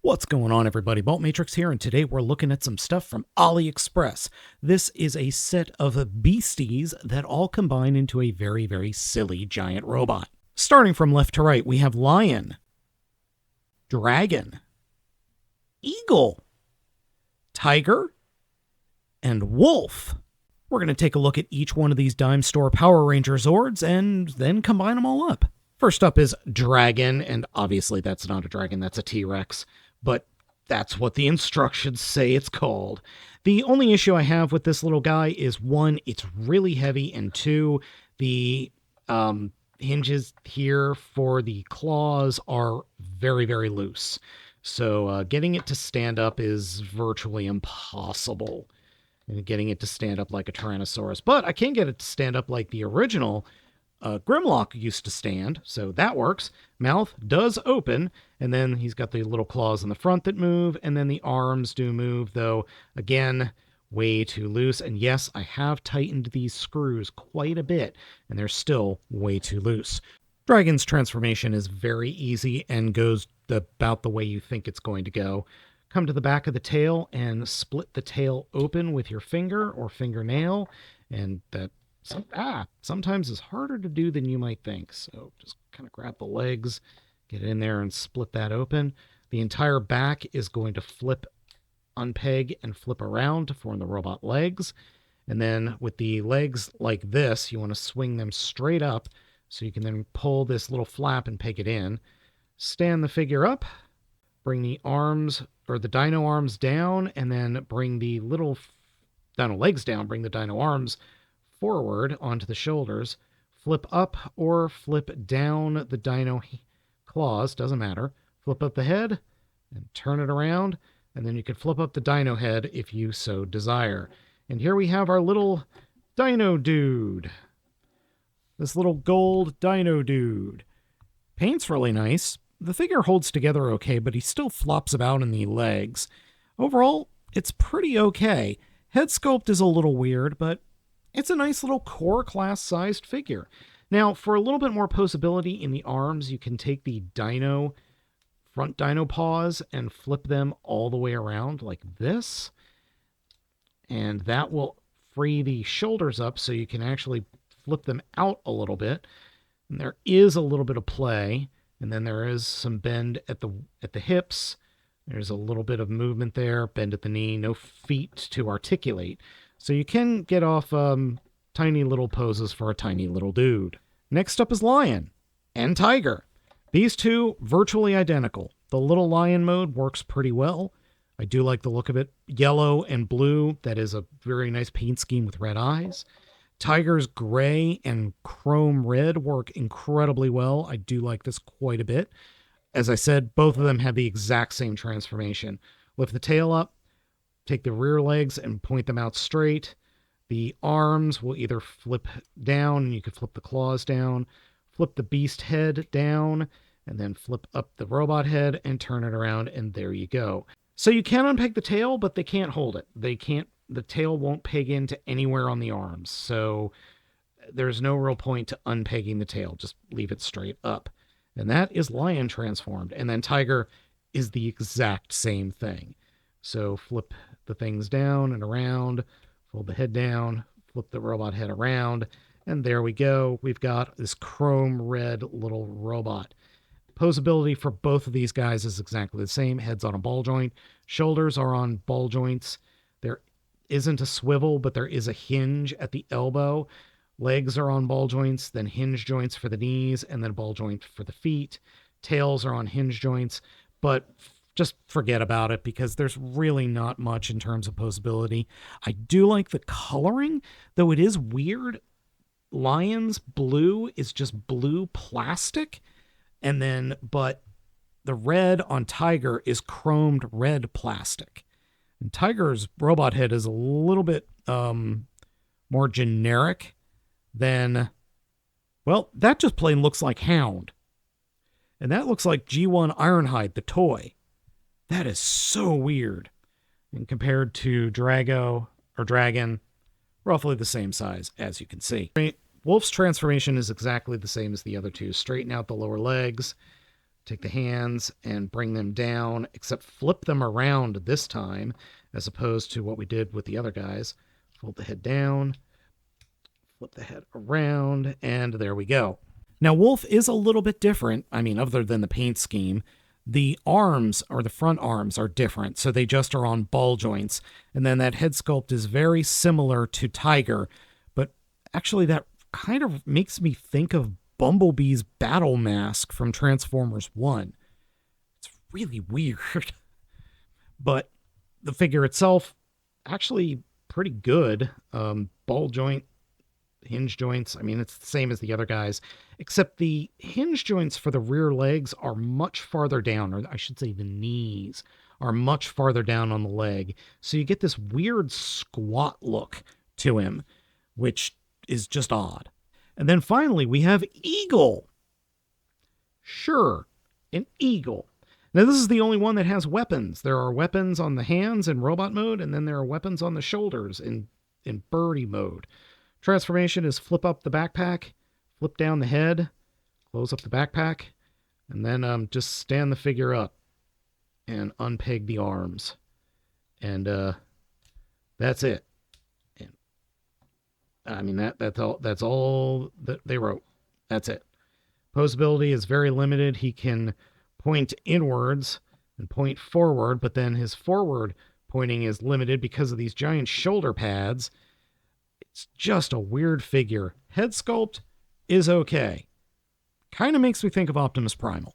What's going on, everybody? Baltmatrix here, and today we're looking at some stuff from AliExpress. This is a set of beasties that all combine into a very, very silly giant robot. Starting from left to right, we have lion, dragon, eagle, tiger, and wolf. We're going to take a look at each one of these Dime Store Power Ranger Zords and then combine them all up. First up is dragon, and obviously that's not a dragon, that's a T-Rex. But that's what the instructions say it's called. The only issue I have with this little guy is, one, it's really heavy, and two, the hinges here for the claws are very, very loose. So getting it to stand up is virtually impossible. And getting it to stand up like a Tyrannosaurus. But I can get it to stand up like the original Grimlock used to stand, so that works. Mouth does open, and then he's got the little claws in the front that move, and then the arms do move, though, again, way too loose. And yes, I have tightened these screws quite a bit, and they're still way too loose. Dragon's transformation is very easy and goes about the way you think it's going to go. Come to the back of the tail and split the tail open with your finger or fingernail, and that sometimes is harder to do than you might think. So just kind of grab the legs, get in there and split that open. The entire back is going to unpeg and flip around to form the robot legs. And then with the legs like this, you want to swing them straight up so you can then pull this little flap and peg it in. Stand the figure up, bring the arms or the dino arms down, and then bring the little dino legs down, bring the dino arms forward onto the shoulders, flip up or flip down the dino claws, doesn't matter. Flip up the head and turn it around, and then you can flip up the dino head if you so desire. And here we have our little dino dude. This little gold dino dude. Paint's really nice. The figure holds together okay, but he still flops about in the legs. Overall, it's pretty okay. Head sculpt is a little weird, but it's a nice little core class sized figure. Now, for a little bit more posability in the arms, you can take the front dino paws and flip them all the way around like this. And that will free the shoulders up so you can actually flip them out a little bit. And there is a little bit of play. And then there is some bend at the hips. There's a little bit of movement there, bend at the knee, no feet to articulate. So you can get off tiny little poses for a tiny little dude. Next up is lion and tiger. These two, virtually identical. The little lion mode works pretty well. I do like the look of it. Yellow and blue, that is a very nice paint scheme with red eyes. Tiger's gray and chrome red work incredibly well. I do like this quite a bit. As I said, both of them have the exact same transformation. Lift the tail up, take the rear legs and point them out straight. The arms will either flip down, and you can flip the claws down, flip the beast head down, and then flip up the robot head and turn it around, and there you go. So you can unpeg the tail, but they can't hold it. The tail won't peg into anywhere on the arms, so there's no real point to unpegging the tail. Just leave it straight up. And that is lion transformed. And then tiger is the exact same thing. So flip the things down and around, fold the head down, flip the robot head around, and there we go. We've got this chrome red little robot. Posability for both of these guys is exactly the same. Head's on a ball joint. Shoulders are on ball joints. There isn't a swivel, but there is a hinge at the elbow. Legs are on ball joints, then hinge joints for the knees, and then ball joint for the feet. Tails are on hinge joints, but just forget about it because there's really not much in terms of posability. I do like the coloring, though it is weird. Lion's blue is just blue plastic, but the red on Tiger is chromed red plastic. And Tiger's robot head is a little bit more generic than, well, that just plain looks like Hound. And that looks like G1 Ironhide, the toy. That is so weird. And compared to Dragon, roughly the same size, as you can see. Wolf's transformation is exactly the same as the other two. Straighten out the lower legs, take the hands and bring them down, except flip them around this time, as opposed to what we did with the other guys. Fold the head down, flip the head around, and there we go. Now, Wolf is a little bit different. I mean, other than the paint scheme, the arms, or the front arms, are different, so they just are on ball joints. And then that head sculpt is very similar to Tiger, but actually that kind of makes me think of Bumblebee's battle mask from Transformers 1. It's really weird. But the figure itself, actually pretty good. Ball joint, hinge joints. I mean, it's the same as the other guys, except the hinge joints for the rear legs are much farther down, or I should say the knees are much farther down on the leg. So you get this weird squat look to him, which is just odd. And then finally, we have Eagle. Sure, an eagle. Now, this is the only one that has weapons. There are weapons on the hands in robot mode, and then there are weapons on the shoulders in birdie mode. Transformation is flip up the backpack, flip down the head, close up the backpack, and then just stand the figure up and unpeg the arms. And that's it. And, I mean, that's all that they wrote. That's it. Posability is very limited. He can point inwards and point forward, but then his forward pointing is limited because of these giant shoulder pads. It's just a weird figure. Head sculpt is okay. Kind of makes me think of Optimus Primal.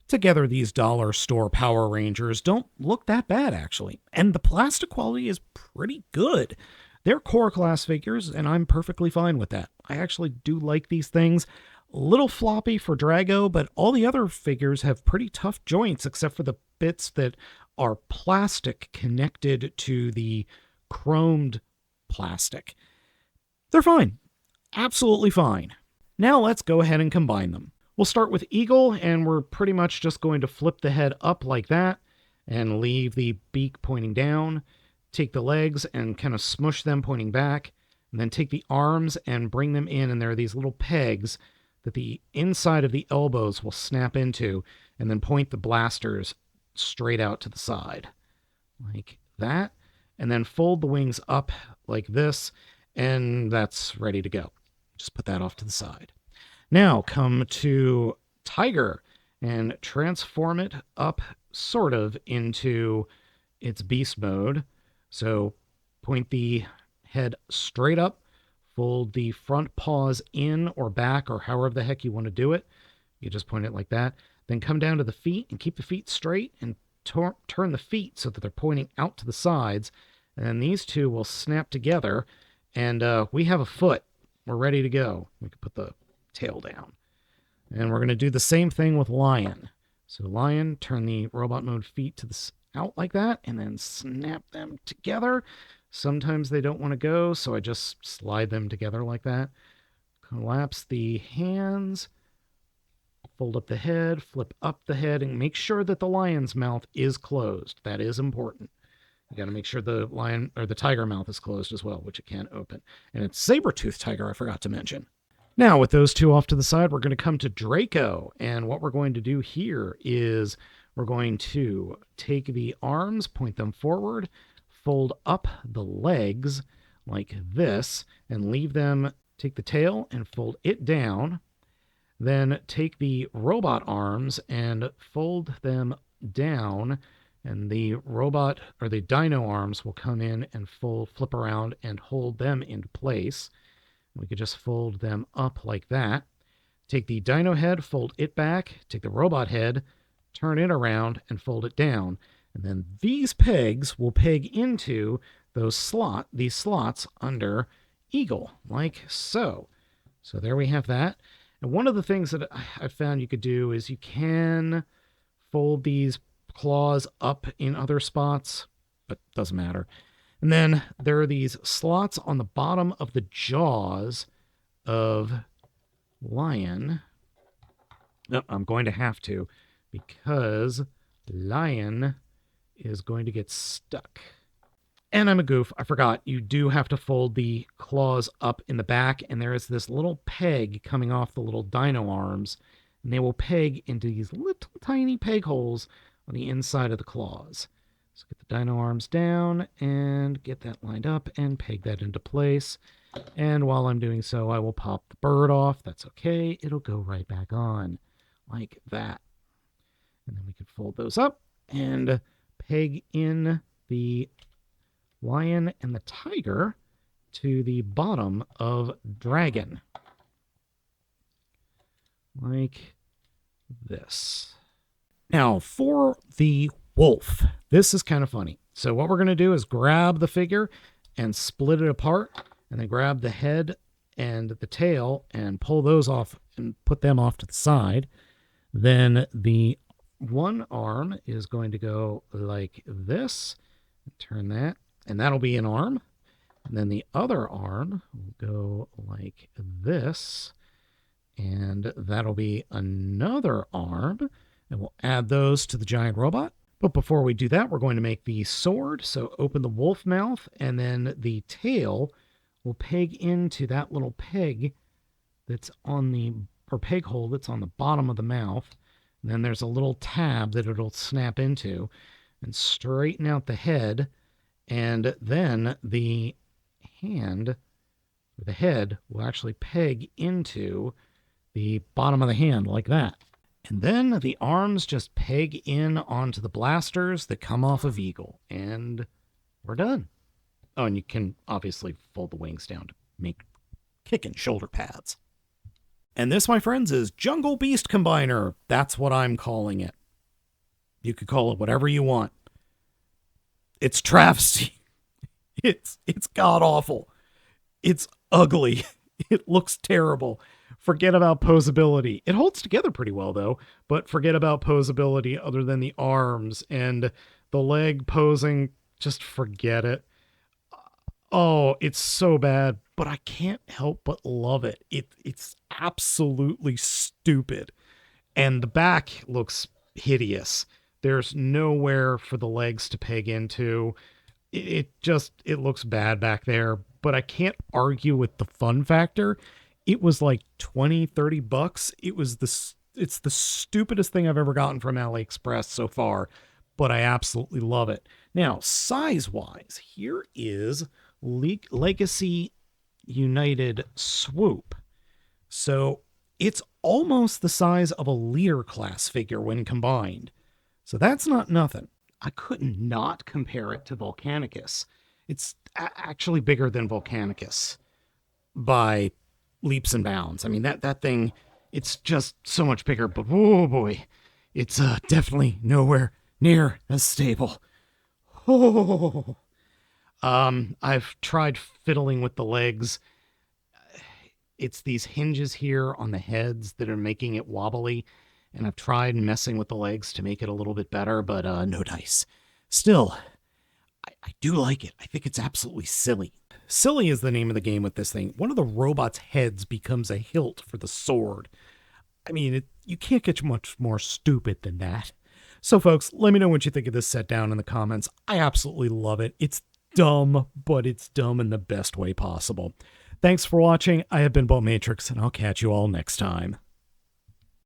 Together, these dollar store Power Rangers don't look that bad, actually. And the plastic quality is pretty good. They're core class figures, and I'm perfectly fine with that. I actually do like these things. A little floppy for Drago, but all the other figures have pretty tough joints, except for the bits that are plastic connected to the chromed plastic. They're fine. Absolutely fine. Now let's go ahead and combine them. We'll start with Eagle, and we're pretty much just going to flip the head up like that and leave the beak pointing down. Take the legs and kind of smush them pointing back, and then take the arms and bring them in, and there are these little pegs that the inside of the elbows will snap into, and then point the blasters straight out to the side. Like that. And then fold the wings up like this, and that's ready to go. Just put that off to the side. Now come to Tiger and transform it up sort of into its beast mode. So point the head straight up, fold the front paws in or back or however the heck you want to do it. You just point it like that. Then come down to the feet and keep the feet straight and turn the feet so that they're pointing out to the sides. And then these two will snap together, and we have a foot. We're ready to go. We can put the tail down. And we're going to do the same thing with Lion. So Lion, turn the robot mode feet to the out like that, and then snap them together. Sometimes they don't want to go, so I just slide them together like that. Collapse the hands, fold up the head, flip up the head, and make sure that the lion's mouth is closed. That is important. You got to make sure the lion or the tiger mouth is closed as well, which it can't open. And it's saber-toothed tiger, I forgot to mention. Now, with those two off to the side, we're going to come to Draco. And what we're going to do here is we're going to take the arms, point them forward, fold up the legs like this, and leave them, take the tail and fold it down. Then take the robot arms and fold them down, and the robot or the dino arms will come in and flip around and hold them into place. We could just fold them up like that. Take the dino head, fold it back, take the robot head, turn it around, and fold it down. And then these pegs will peg into these slots under Eagle, like so. So there we have that. And one of the things that I found you could do is you can fold these claws up in other spots, but it doesn't matter. And then there are these slots on the bottom of the jaws of Lion. No, I'm going to have to, because Lion is going to get stuck. And I'm a goof. I forgot. You do have to fold the claws up in the back, and there is this little peg coming off the little dino arms and they will peg into these little tiny peg holes on the inside of the claws. So get the dino arms down and get that lined up and peg that into place. And while I'm doing so, I will pop the bird off. That's okay. It'll go right back on like that. And then we can fold those up and peg in the lion and the tiger to the bottom of dragon. Like this. Now, for the wolf, this is kind of funny. So what we're going to do is grab the figure and split it apart, and then grab the head and the tail and pull those off and put them off to the side. Then the one arm is going to go like this. Turn that, and that'll be an arm. And then the other arm will go like this, and that'll be another arm. And we'll add those to the giant robot. But before we do that, we're going to make the sword. So open the wolf mouth, and then the tail will peg into that little peg that's on the, or peg hole that's on the bottom of the mouth. And then there's a little tab that it'll snap into, and straighten out the head. And then the hand, or the head, will actually peg into the bottom of the hand like that. And then the arms just peg in onto the blasters that come off of Eagle, and we're done. Oh, and you can obviously fold the wings down to make kicking shoulder pads. And this, my friends, is Jungle Beast Combiner. That's what I'm calling it. You could call it whatever you want. It's travesty. It's god-awful. It's ugly. It looks terrible. Forget about posability. It holds together pretty well, though, but forget about posability other than the arms and the leg posing. Just forget it. Oh, it's so bad, but I can't help but love it. It's absolutely stupid. And the back looks hideous. There's nowhere for the legs to peg into. It looks bad back there, but I can't argue with the fun factor. It was like $20-$30. It's the stupidest thing I've ever gotten from AliExpress so far, but I absolutely love it. Now, size-wise, here is Legacy United Swoop. So it's almost the size of a leader class figure when combined. So that's not nothing. I could not compare it to Volcanicus. It's actually bigger than Volcanicus by leaps and bounds. I mean, that thing, it's just so much bigger, but oh boy, it's definitely nowhere near as stable. Oh. I've tried fiddling with the legs. It's these hinges here on the heads that are making it wobbly, and I've tried messing with the legs to make it a little bit better, but no dice. Still, I do like it. I think it's absolutely silly. Silly is the name of the game with this thing. One of the robot's heads becomes a hilt for the sword. I mean, you can't get much more stupid than that. So, folks, let me know what you think of this set down in the comments. I absolutely love it. It's dumb, but it's dumb in the best way possible. Thanks for watching. I have been Baltmatrix, and I'll catch you all next time.